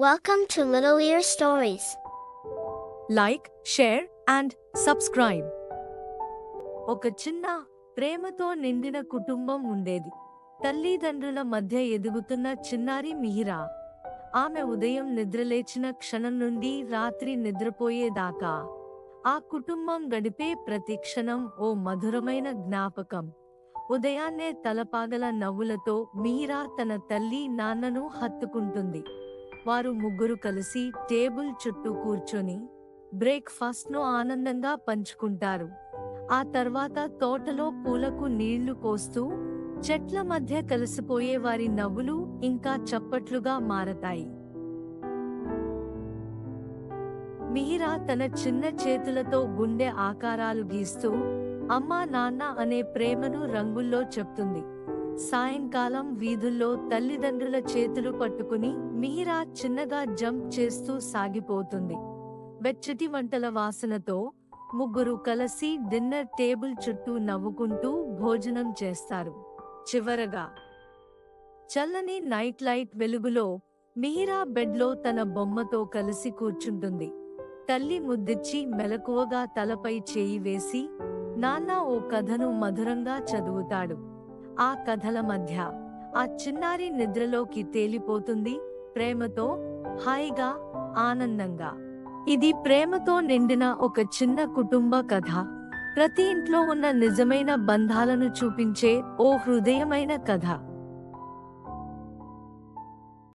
Welcome to Little Ear Stories. Like, share and subscribe. ఒక చిన్న ప్రేమతో నిండిన కుటుంబం ఉండేది. తల్లిదండ్రుల మధ్య ఎదుగుతున్న చిన్నారి మిహిరా. ఆమె ఉదయం నిద్రలేచిన క్షణం నుండి రాత్రి నిద్రపోయేదాకా ఆ కుటుంబం గడిపే ప్రతి క్షణం ఓ మధురమైన జ్ఞాపకం. ఉదయాన్నే తలపాగల నవ్వులతో మిహిరా తన తల్లి నాన్నను హత్తుకుంటుంది. వారు ముగ్గురు కలిసి టేబుల్ చుట్టూ కూర్చొని బ్రేక్ఫాస్ట్ను ఆనందంగా పంచుకుంటారు. ఆ తర్వాత తోటలో పూలకు నీళ్లు పోస్తూ చెట్ల మధ్య కలిసిపోయే వారి నవ్వులు ఇంకా చప్పట్లుగా మారతాయి. మిహిరా తన చిన్న చేతులతో గుండె ఆకారాలు గీస్తూ అమ్మా నాన్న అనే ప్రేమను రంగుల్లో చెప్తుంది. సాయంకాలం వీధుల్లో తల్లిదండ్రుల చేతులు పట్టుకుని మిహిరా చిన్నగా జంప్ చేస్తూ సాగిపోతుంది. వెచ్చటి వంటల వాసనతో ముగ్గురు కలిసి డిన్నర్ టేబుల్ చుట్టూ నవ్వుకుంటూ భోజనం చేస్తారు. చివరగా చల్లని నైట్ లైట్ వెలుగులో మిహిరా బెడ్లో తన బొమ్మతో కలిసి కూర్చుంటుంది. తల్లి ముద్దిచ్చి మెలకువగా తలపై చేయి వేసి నాన్న ఓ కథను మధురంగా చదువుతాడు. ఆ కథల మధ్య ఆ చిన్నారి నిద్రలోకి తేలిపోతుంది, ప్రేమతో, హాయిగా, ఆనందంగా. ఇది ప్రేమతో నిండిన ఒక చిన్న కుటుంబ కథ. ప్రతి ఇంట్లో ఉన్న నిజమైన బంధాలను చూపించే ఓ హృదయమైన కథ.